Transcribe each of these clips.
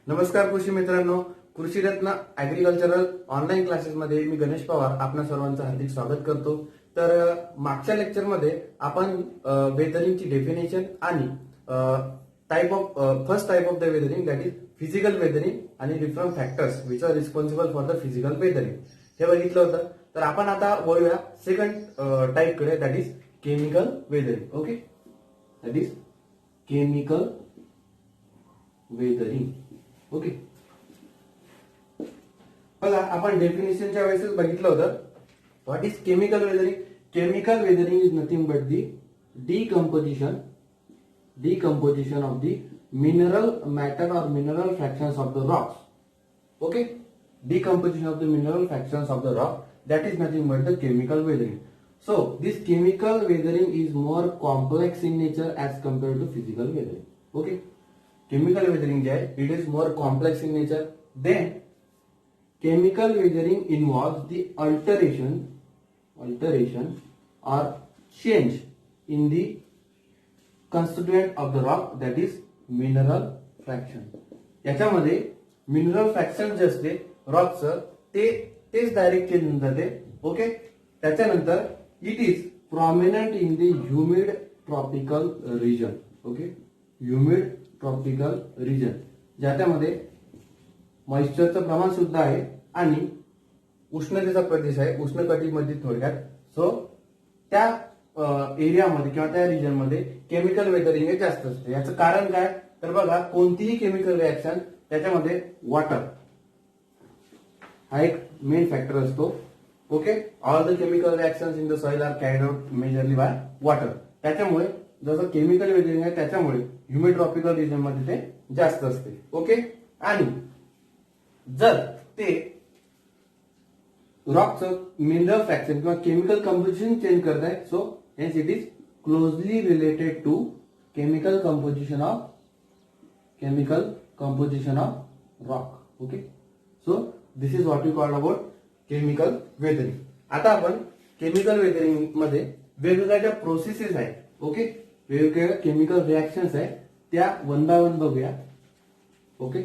नमस्कार कृषी मित्रांनो, कृषी रत्न ऍग्रीकल्चरल ऑनलाईन क्लासेसमध्ये मी गणेश पवार आपणा सर्वांचं हार्दिक स्वागत करतो। तर मागच्या लेक्चरमध्ये आपण वेदरिंगची डेफिनेशन आणि first type of the weathering that is physical weathering आणि different factors which are responsible for the physical weathering हे बघितलं होतं। तर आपण आता वळूया सेकंड टाइप कडे, that is chemical weathering. Okay, that is chemical weathering. Okay, बघा आपण डेफिनेशनच्या वेळेस बघितलं होतं what is chemical weathering. Chemical weathering is nothing but the decomposition of the mineral matter or mineral fractions of the rocks. Okay, decomposition of the mineral fractions of the rock, that is nothing but the chemical weathering. So this chemical weathering is more complex in nature as compared to physical weathering. Okay, chemical weathering जे आहे it is more complex in nature. Then chemical weathering involves the alteration or change in the constituent of the rock, that is mineral fraction. याच्यामध्ये mineral fraction जे असते रॉकचं तेच direct change होऊन जाते। Okay, त्याच्यानंतर it is prominent in the humid tropical region. Okay, humid tropical region ज्याच्यामध्ये मॉइश्चरचं प्रमाण सुद्धा आहे आणि उष्णतेचा प्रदेश आहे, उष्णकटिबंधीय थोडक्यात। सो त्या एरियामध्ये किंवा त्या रिजन मध्ये केमिकल वेदरिंग जास्त असते। याचं कारण काय तर बघा, कोणतीही केमिकल रिएक्शन त्याच्यामध्ये वॉटर हा एक मेन फॅक्टर असतो। Okay, all the chemical reactions in the soil are carried out majorly by water. त्याच्यामुळे जसं केमिकल वेदरिंग आहे त्याच्यामुळे ह्युमिड ट्रॉपिकल रिजन मध्ये ते जास्त असते। ओके, आणि जर ते रॉकचं मिनरल फ्रॅक्शन किंवा केमिकल कंपोजिशन चेंज करत आहे, so hence it is closely related to chemical composition of rock. Okay, so this is what we call about chemical weathering. आता आपण केमिकल वेदरिंग मध्ये वेगवेगळ्या ज्या प्रोसेसेस आहेत, ओके, वेगवेगळ्या केमिकल रिएक्शन्स आहेत त्या वन बाय वन बघूया। ओके,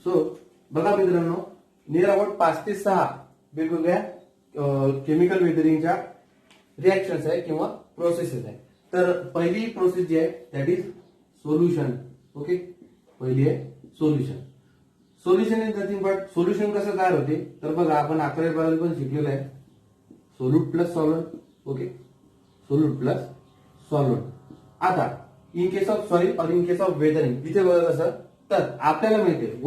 सो बघा मित्रांनो, नियर अबाउट 5 ते 6 वेगवेगळ्या केमिकल वेदरिंगच्या रिएक्शन्स आहे किंवा प्रोसेसेस आहे। तर पहिली प्रोसेस जी आहे दॅट इज सोल्युशन। ओके, पहिली आहे solution. Solution is nothing but, solution कसं तयार होते तर बघा आपण 11वी 12वी पण शिकलेलं आहे, solute plus solvent. Okay, solute plus solvent. आता इन केस ऑफ सॉइल और इन केस ऑफ वेदरिंग इथे बघा कसं, तर आपल्याला माहिती आहे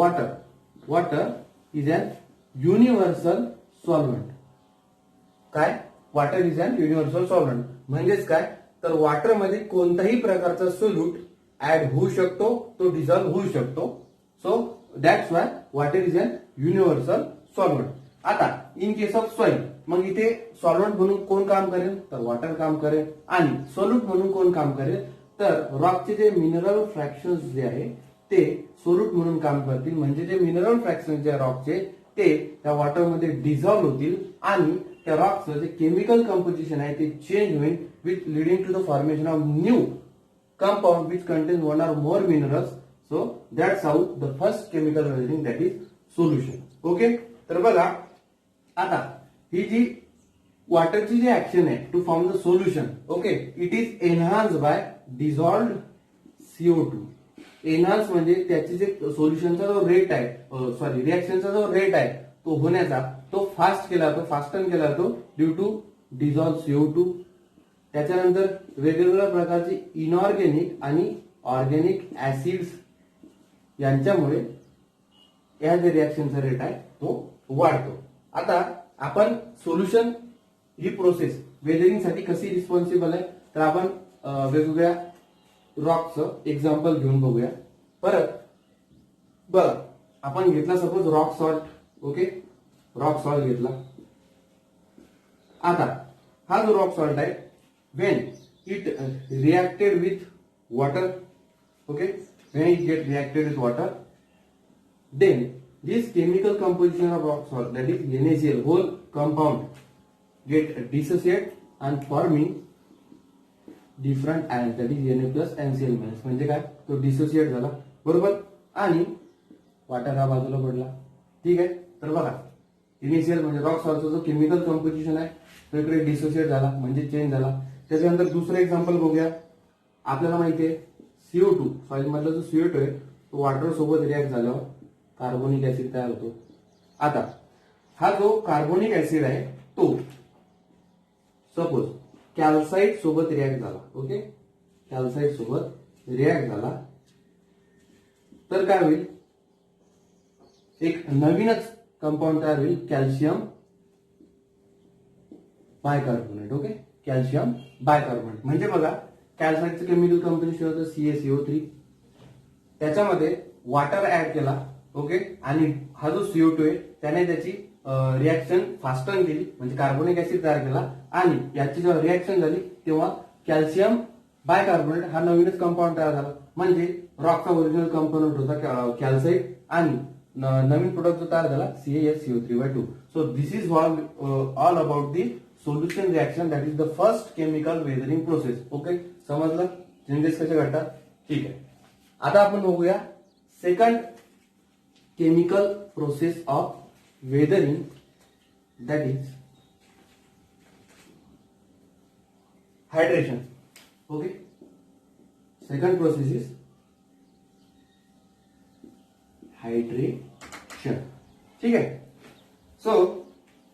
water is an universal solvent. काय, water is an universal solvent म्हणजेच काय तर वॉटर मध्ये कोणताही प्रकारचा सोल्यूट ऍड होऊ शकतो, तो डिझॉल्व्ह होऊ शकतो। So that's why water is an universal solvent. आता इन केस ऑफ सॉइल, मग इथे सॉल्व्हंट म्हणून कोण काम करेल तर वॉटर काम करेल, आणि सोल्यूट म्हणून कोण काम करेल तर रॉकचे जे मिनरल फ्रॅक्शन्स जे आहे ते सोल्यूट म्हणून काम करतील। म्हणजे जे मिनरल फ्रॅक्शन्स जे रॉकचे ते त्या वॉटरमध्ये डिझॉल्व्ह होतील आणि त्या रॉकचं जे केमिकल कंपोजिशन आहे ते चेंज होईल, with leading to the formation of new compound which contain one or more minerals. So that's how the first chemical weathering that is solution. Okay, तर बघा आता ही जी वॉटरची जी ऍक्शन आहे to form the solution, okay, it is enhance by dissolved CO2। Enhance म्हणजे त्याची जे सोल्युशनचा जो रेट आहे, रिएक्शनचा जो रेट आहे तो होण्याचा, तो फास्टन केला जातो ड्यू टू डिझॉल्व CO2। त्याच्यानंतर वेगवेगळ्या प्रकारची इनऑर्गॅनिक आणि ऑर्गॅनिक ऍसिड्स यांच्यामुळे या जे रिएक्शनचा रेट आहे तो वाढतो। आता आपण सोल्युशन ही प्रोसेस वेदरिंग साठी कशी रिस्पॉन्सिबल आहे तर आपण वेगवेगळ्या रॉकचं एक्झाम्पल घेऊन बघूया। परत बघा आपण घेतला suppose rock salt. Okay, rock salt घेतला। आता हा जो रॉक सॉल्ट आहे, when it reacted with water, okay, when it get reacted with water, then this chemical composition of rock salt that is NaCl whole compound get dissociate and forming different ions, that is Na+ NCl- म्हणजे काय, तो dissociate झाला बरोबर। आणि water हा बाजूला पडला. ठीक आहे. तर बघा इनिशियल म्हणजे रॉक सॉल्टचा जो केमिकल कंपोजिशन आहे तो इकडे डिसोसिएट झाला म्हणजे चेंज झाला. त्याच्यानंतर दुसरं एक्झाम्पल बघूया. आपल्याला माहिती आहे CO2 सॉइल मधला जो CO2 आहे तो वॉटर सोबत रिॲक्ट झाल्यावर कार्बोनिक ऍसिड तयार होतो. आता हा जो कार्बोनिक ऍसिड आहे तो सपोज कॅल्साइट सोबत रिॲक्ट झाला. ओके, कॅल्साइट सोबत रिॲक्ट झाला तर काय होईल, एक नवीनच कंपाऊंड तयार होईल calcium bicarbonate. Okay, calcium bicarbonate म्हणजे बघा कॅल्साइटचं केमिकल कंपोजिशन होतं CaCO3, त्याच्यामध्ये वॉटर ऍड केला. ओके, आणि हा जो CO2 आहे त्याने त्याची रिॲक्शन फास्टन केली म्हणजे कार्बोनिक ऍसिड तयार केला आणि याची जेव्हा रिॲक्शन झाली तेव्हा कॅल्शियम बायकार्बोनेट हा नवीनच कंपाऊंड तयार झाला. म्हणजे रॉकचा ओरिजिनल कंपोनंट होता कॅल्साइट आणि नवीन प्रोडक्ट जो तयार झाला CaSO3/2. So this is all about the solution reaction that is the first chemical weathering process. Okay, समजलं चेंजेस कसे घडतात. ठीक आहे. आता आपण बघूया second chemical process of weathering that is hydration. Okay, second process is hydration. ठीक आहे. So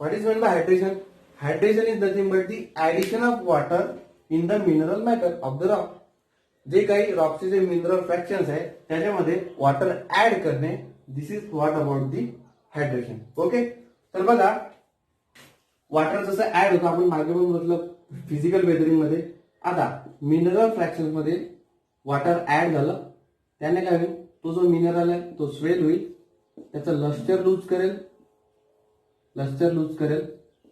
what is meant by hydration? Hydration is nothing but the addition of water in the mineral matter of the rock. जे काही रॉकचे जे mineral fractions आहे त्याच्यामध्ये water add करणे, this is what about the hydration. Okay, तर बघा water जसं add होतं आपण मागे पण म्हटलं फिजिकल वेदरिंग मध्ये. आता मिनरल फ्रॅक्शन्स मध्ये वॉटर ऍड झालं त्याने काय होईल, तो जो मिनरल आहे तो स्वेल होईल, त्याचं लस्टर लूज करेल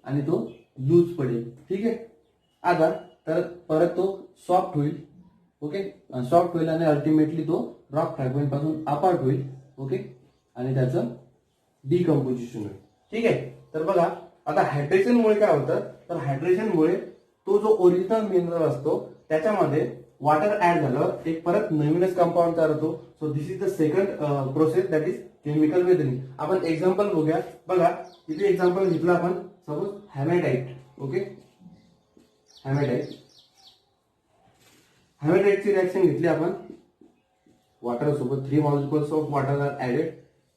आणि तो लूज पडेल. ठीक आहे. आता तर परत तो सॉफ्ट होईल. ओके, सॉफ्ट होईल आणि अल्टिमेटली तो रॉक फ्रॅगमेंट पासून अपार्ट होईल. ओके, आणि त्याचं डिकम्पोजिशन होईल. ठीक आहे. तर बघा आता हायड्रेशनमुळे काय होतं, तर हायड्रेशनमुळे तो जो ओरिजिनल मिनरल असतो त्याच्यामध्ये वॉटर ऍड झाल्यावर एक परत नवीनच कंपाऊंड तयार होतो. So this is the second process that is chemical weathering. आपण एक्झाम्पल बघूया. बघा इथे एक्झाम्पल घेतलं आपण सपोज हेमॅटाइट. ओके, हेमॅटाइटची रिॲक्शन घेतली आपण वॉटर सोबत. 3 molecules of water are added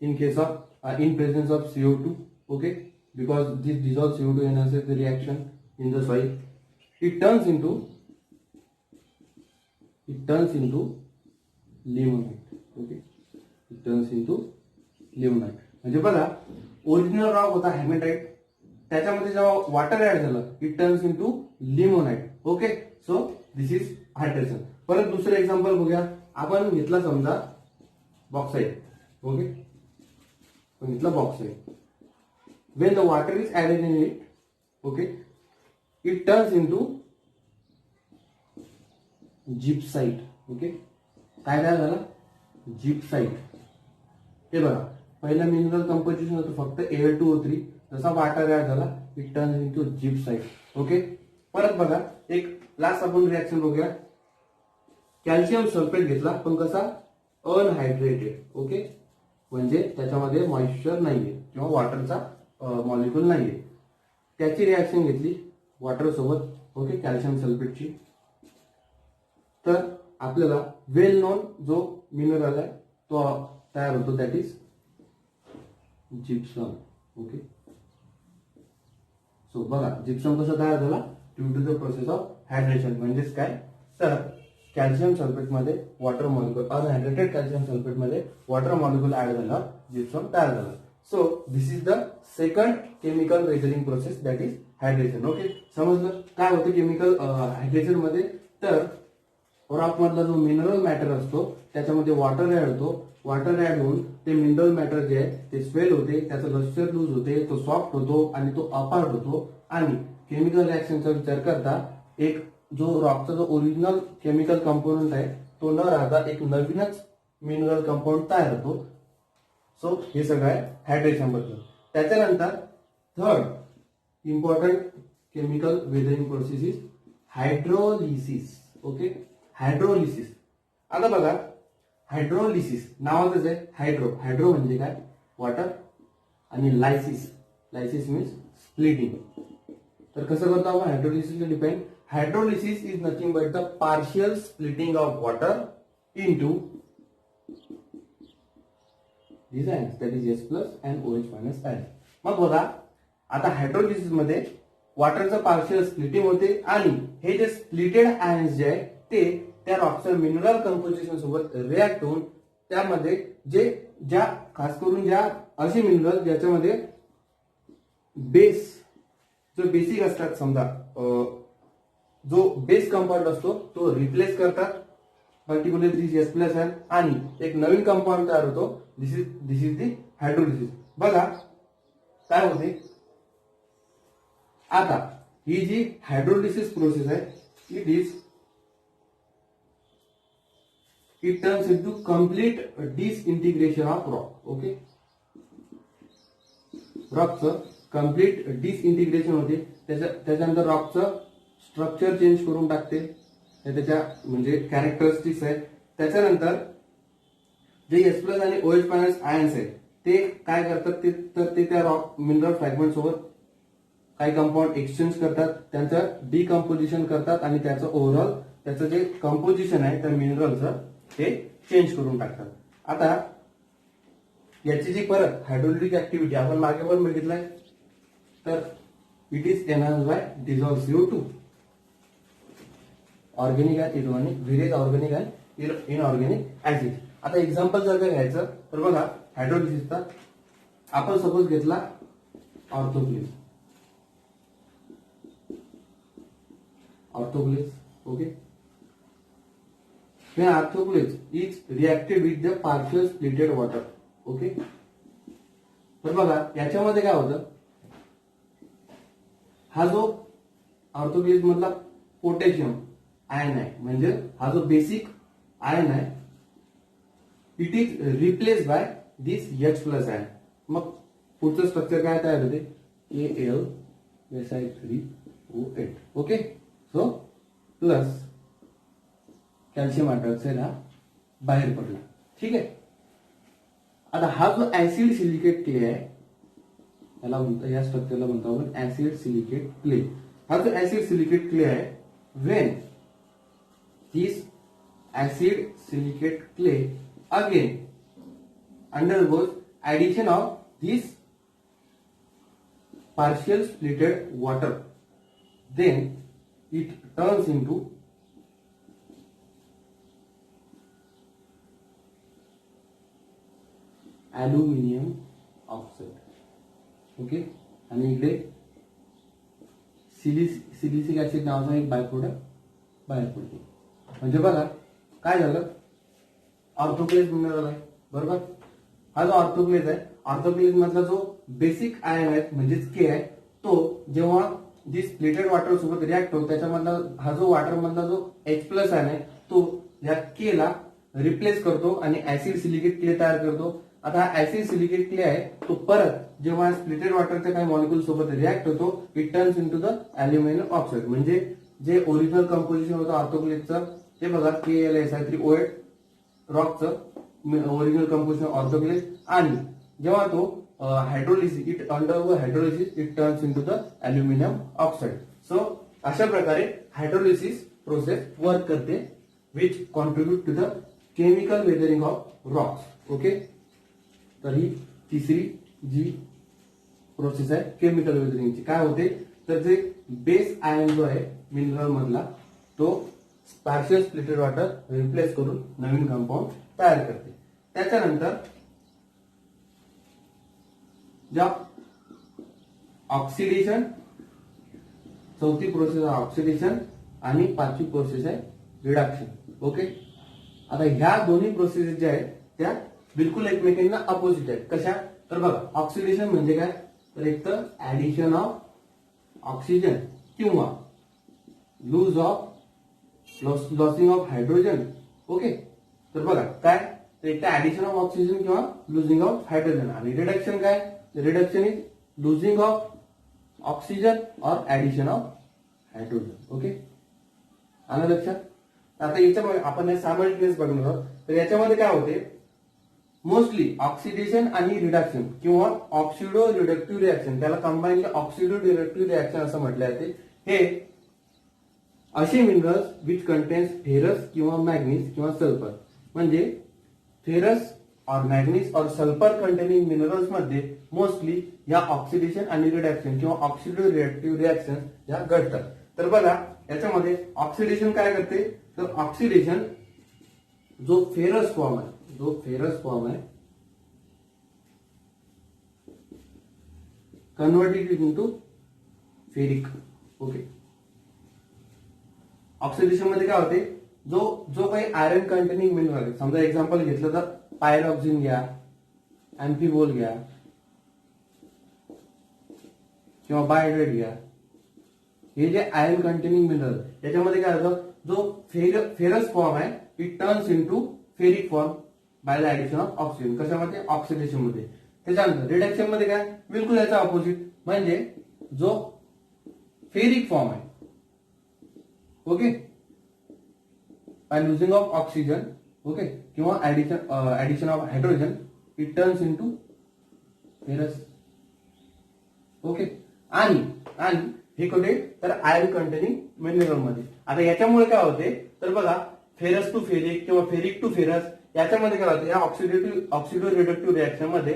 in case of in presence of CO2. Okay, because this dissolves CO2 enhances the reaction in the soil. It turns into limonite. Okay, it turns into limonite. म्हणजे बघा original rock होता haematite, त्याच्यामध्ये जेव्हा water add झालं it turns into limonite. Okay, so this is hydration. परत दुसरं example बघूया. आपण घेतला समजा बॉक्साइट. ओके, घेतला bauxite. when the water is added in it, okay, it turns into gypsite. Okay, काय झालं gypsite. हे बघा पहिला मिनरल कंपोजिशन होतं फक्त Al2O3, जसा वॉटर ऍड झाला it turns into gypsite. Okay, परत बघा एक लास्ट आपण रिॲक्शन बघूया. कॅल्शियम सल्फेट घेतला पण कसा अनहायड्रेटेड. ओके, म्हणजे त्याच्यामध्ये मॉइश्चर नाहीये किंवा वॉटरचा मॉलिक्युल नाहीये. त्याची रिॲक्शन घेतली वॉटर सोबत. ओके, कॅल्शियम सल्फेटची. तर आपल्याला वेल नोन जो मिनरल आहे तो तयार होतो that is gypsum. Okay, so बघा जिप्सम कसं तयार झाला due to the process of hydration. म्हणजेच काय, तर कॅल्शियम सल्फेटमध्ये वॉटर मॉलिक्युल अनहायड्रेटेड कॅल्शियम सल्फेटमध्ये वॉटर मॉलिक्युल ऍड झाला, जिप्सम तयार झाला. So this is the second chemical weathering process that is hydration. Okay, समजलं काय होतं केमिकल हायड्रेशन मध्ये, तर रॉक मधला जो मिनरल मॅटर असतो त्याच्यामध्ये वॉटर ऍड होतो. वॉटर ऍड होऊन ते मिनरल मॅटर जे आहे ते स्वेल होते, त्याचं लस्टर लूज होते, तो सॉफ्ट होतो आणि तो अपार्ट होतो. आणि केमिकल रिॲक्शनचा विचार करता एक जो रॉकचा जो ओरिजिनल केमिकल कंपोनंट आहे तो न राहता एक नवीनच मिनरल कंपाऊंड तयार होतो. सो हे सगळं आहे हायड्रेशन बद्दल. त्याच्यानंतर third important chemical weathering process is hydrolysis. Okay, hydrolysis. आता बघा हायड्रोलिसिस नावातच आहे. हायड्रो म्हणजे काय, वॉटर, आणि लायसिस मीन्स स्प्लिटिंग. तर कसं करतो आपण हायड्रोलिसिसला depend. Hydrolysis is nothing but the partial splitting of water into these ions, that is S plus and OH minus ion. मग बघा आता हायड्रोलिसिस मध्ये वॉटरचं पार्शियल स्प्लिटिंग होते आणि हे जे स्प्लिटेड आयन्स जे आहे ते त्या रॉकच्या मिनरल कंपोजिशन सोबत रिॲक्ट होऊन त्यामध्ये ज्या खास करून ज्या असे मिनरल ज्याच्यामध्ये बेस जो बेसिक असतात, समजा जो बेस कंपाऊंड असतो तो रिप्लेस करतात, particularly this S plus ion, आणि एक नवीन कंपाऊंड तयार होतो. This is the hydrolysis. बघा काय होते आता, ही जी हायड्रोलिसिस प्रोसेस आहे it turns into complete disintegration of rock. Okay, रॉकचं कंप्लीट डिसइंटिग्रेशन होते. त्याच्यानंतर रॉकचं स्ट्रक्चर चेंज करून टाकते, त्याच्या म्हणजे कॅरेक्टरिस्टिक्स आहेत. त्याच्यानंतर जे S प्लस आणि OH मायनस आयन्स आहेत ते काय करतात ते त्या रॉक मिनरल फ्रॅगमेंट सोबत काही कंपाऊंड एक्सचेंज करतात, त्यांचं डिकम्पोजिशन करतात आणि त्याचं ओव्हरऑल त्याचं जे कंपोजिशन आहे त्या मिनरलचं ते चेंज करून टाकतात. आता याची जी परत हायड्रोलिक ऍक्टिव्हिटी आपण मागे पण बघितलंय, तर it is enhanced by dissolve CO2. Organic and inorganic, various organic and inorganic acid. आता एक्झाम्पल जर का घ्यायचं तर बघा हायड्रोलिसिसचा आपण सपोज घेतला ऑर्थोक्लेज. ओके, हे orthoclase is reacted with the partial splitted water. Okay, तर बघा याच्यामध्ये काय होतं, हा जो ऑर्थोक्लेज मधला पोटॅशियम आयन आहे, म्हणजे हा जो बेसिक आयन आहे, it is replace by this H plus ion. मग पुढचं स्ट्रक्चर काय तयार होते, AlSi3O8. Okay, so plus calcium hydroxide हा बाहेर पडला. ठीक आहे. आता हा जो ऍसिड सिलिकेट क्ले आहे, याला म्हणतो, या स्ट्रक्चरला म्हणतो आपण ऍसिड सिलिकेट क्ले. हा जो ऍसिड सिलिकेट क्ले आहे, when this acid silicate clay again undergoes addition of this partial splitted water, then it turns into aluminium oxide. Okay, आणि इकडे सिलिसिक ऍसिड नावाचा एक बाय प्रोडक्ट बाहेर पडतो. म्हणजे बघा काय झालं, ऑर्थोक्लेज मिनरल आहे, बरोबर. हा जो ऑर्थोक्लेज आहे, ऑर्थोक्लेज मधला जो बेसिक आयन आहे म्हणजेच के आहे, तो जेव्हा जी स्प्लिटेड वॉटर सोबत रिॲक्ट होतो त्याच्यामधला हा जो वॉटर मधला जो H प्लस आयन आहे तो या के ला रिप्लेस करतो आणि ऍसिड सिलिकेट क्ले तयार करतो. आता हा ऍसिड सिलिकेट क्ले आहे तो परत जेव्हा स्प्लिटेड वॉटरच्या काही मॉलिक्युल सोबत रिॲक्ट होतो, it turns into the aluminium oxide. म्हणजे जे ओरिजिनल कंपोजिशन होतं ऑर्थोक्लेजचं ते बघा KlSi3O8 रॉकचं ओरिजिनल कंपोजिशन ऑर्थोक्लेज, आणि जेव्हा तो hydrolysis it undergo hydrolysis it turns into the aluminium oxide. So अशा प्रकारे हायड्रोलिसिस प्रोसेस वर्क करते, which contribute to the chemical weathering of rocks. Okay, तर ही तिसरी जी प्रोसेस आहे केमिकल वेदरिंगची. काय होते तर जे बेस आयन जो आहे मिनरल मधला तो पार्शियल स्प्लिटेड वॉटर रिप्लेस करून नवीन कंपाऊंड तयार करते. त्याच्यानंतर ज्या ऑक्सिडेशन, चौथी प्रोसेस आहे ऑक्सिडेशन आणि पाचवी प्रोसेस आहे रिडक्शन. ओके, आता ह्या दोन्ही प्रोसेस ज्या आहेत त्या बिलकुल एकमेकांना अपोजिट आहेत. कशा तर बघा, ऑक्सिडेशन म्हणजे काय तर एक तर ऍडिशन ऑफ ऑक्सिजन किंवा lose of losing of hydrogen. Okay, तर बघा काय तर एक तर ऍडिशन ऑफ ऑक्सिजन किंवा लुझिंग ऑफ हायड्रोजन. आणि रिडक्शन काय, reduction is losing of oxygen और ऍडिशन ऑफ हायड्रोजन. ओके, आलं लक्षात. आता याच्यामुळे आपण सायमल्टेनियस बघणार आहोत. तर याच्यामध्ये काय होते, मोस्टली ऑक्सिडेशन आणि रिडक्शन किंवा ऑक्सिडो रिडक्टिव्ह रिएक्शन, त्याला कंबाईनली ऑक्सिडो रिडक्टिव्ह रिएक्शन असं म्हटलं जाते. हे असे मिनरल्स विच कंटेन्स फेरस किंवा मॅग्नीज किंवा सल्फर, म्हणजे फेरस और मॅग्नीज और सल्फर कंटेनिंग मिनरल्स मध्ये मोस्टली या ऑक्सिडेशन आणि रिडक्शन किंवा ऑक्सिडो रिएक्टिव्ह रिएक्शन या घडतात. तर बघा याच्यामध्ये ऑक्सिडेशन काय करते, तर ऑक्सिडेशन जो फेरस फॉर्म आहे converted into ferric. Okay, oxidation मध्ये काय होते, जो काही आयरन कंटेनिंग मिनरल आहे, समजा एक्झाम्पल घेतलं तर पायरॉक्सिन घ्या, अँफिबोल घ्या किंवा बायोडेट घ्या, हे जे आयरन कंटेनिंग मिनरल याच्यामध्ये काय होतं, जो फेरस फॉर्म आहे it turns into ferric form by the addition of oxygen. कशामध्ये, ऑक्सिडेशन मध्ये. त्याच्यानंतर रिडक्शन मध्ये काय, बिलकुल याचा ऑपोजिट, म्हणजे जो फेरिक फॉर्म आहे, okay, by losing of oxygen, okay, किंवा addition of hydrogen it turns into ferrous. Okay, आणि हे कुठे, तर आयर्न कंटेनिंग मिनरल मध्ये. आता याच्यामुळे काय होते, तर बघा फेरस टू फेरिक किंवा फेरिक टू फेरस याच्यामध्ये काय होते, या ऑक्सिडो रिडक्टिव्ह रिएक्शन मध्ये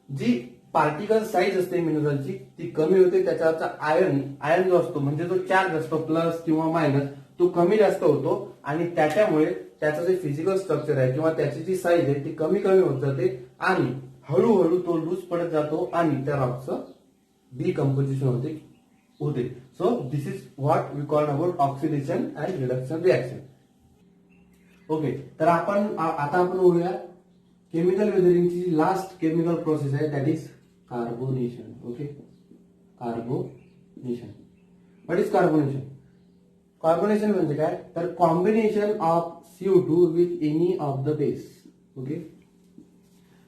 जी पार्टिकल साईज असते मिनरलची ती कमी होते, त्याच्यावरचा आयर्न जो असतो म्हणजे जो चार्ज असतो प्लस किंवा मायनस तो कमी जास्त होतो, आणि त्याच्यामुळे त्याचं जे फिजिकल स्ट्रक्चर आहे किंवा त्याची जी साईज आहे ती कमी होत जाते, आणि हळूहळू तो लूज पडत जातो आणि त्या रॉकचं डिकम्पोजिशन होते. So this is what we call about oxidation and reduction reaction. Okay, तर आता आपण बोलूया केमिकल वेदरिंगची लास्ट केमिकल प्रोसेस आहे, that is carbonation. Okay, carbonation. What is carbonation? Carbonation म्हणजे काय, तर combination of CO2 with any of the base. Okay,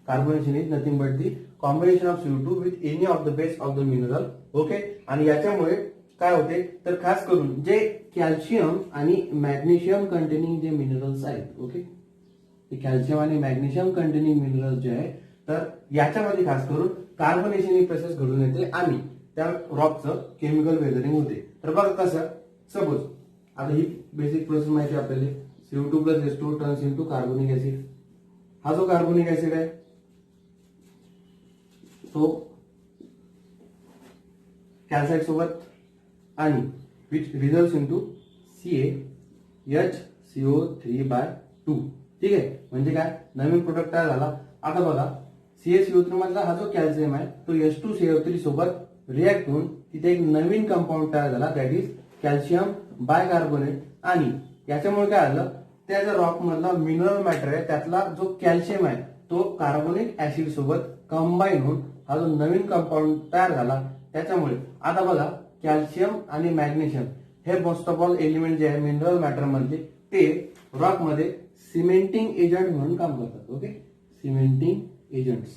carbonation is nothing but the combination of CO2 with any of the base of the mineral. Okay, आणि याच्यामुळे काय होते, तर खास करून जे कॅल्शियम आणि मॅग्नेशियम कंटेनिंग जे मिनरल्स आहेत, ओके, ते कॅल्शियम आणि मॅग्नेशियम कंटेनिंग मिनरल्स जे आहे, तर याच्यामध्ये खास करून कार्बोनेशन ही प्रोसेस घडून येते आणि त्या रॉकचं केमिकल वेदरिंग होते. तर बघा कसं, सपोज आता ही बेसिक प्रोसेस माहिती आपल्याला, CO2 plus H2 turns into carbonic acid. हा जो कार्बोनिक ऍसिड आहे तो कॅल्साइड सोबत आणि विच रिझल्ट्स इनटू CaHCO3/2. ठीक आहे, म्हणजे काय, नवीन प्रोडक्ट तयार झाला. आता बघा CaCO3 मधला हा जो कॅल्शियम आहे तो H2CO3 सोबत रिॲक्ट होऊन तिथे एक नवीन कंपाऊंड तयार झाला, दॅट इज कॅल्शियम बायकार्बोनेट. आणि याच्यामुळे काय झालं, त्या ज्या रॉक मधला मिनरल मॅटर आहे त्यातला जो कॅल्शियम आहे तो कार्बोनिक ऍसिड सोबत कंबाईन होऊन हा जो नवीन कंपाऊंड तयार झाला. त्याच्यामुळे आता बघा कॅल्शियम आणि मॅग्नेशियम हे मोस्ट ऑफ ऑल एलिमेंट जे आहे मिनरल मॅटर मधले ते रॉक मध्ये सिमेंटिंग एजंट म्हणून काम करतात. ओके, सिमेंटिंग एजंट्स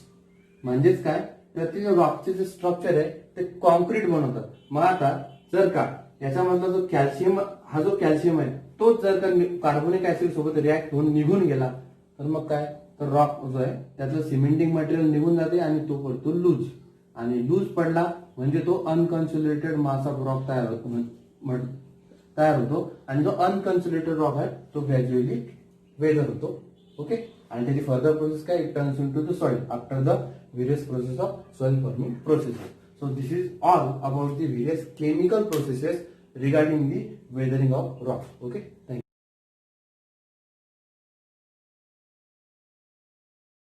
म्हणजेच काय, तर ते रॉकचे जे स्ट्रक्चर आहे ते कॉन्क्रीट बनवतात. मग आता जर का याच्यामधला जो कॅल्शियम, हा जो कॅल्शियम आहे तोच जर का कार्बोनिक ऍसिड सोबत रिॲक्ट होऊन निघून गेला तर मग काय, तर रॉक जो आहे त्याचं सिमेंटिंग मटेरियल निघून जाते आणि तो पडतो लूज. आणि लूज पडला म्हणजे तो अनकन्सोलिडेटेड मास ऑफ रॉक तयार होतो आणि जो अनकन्सोलिडेटेड रॉक आहे तो ग्रॅज्युअली वेदर होतो. ओके, आणि त्याची फर्दर प्रोसेस काय, it turns into the soil after the various process of soil forming processes. So this is all about the various chemical processes regarding the weathering of rock. Okay, thank you.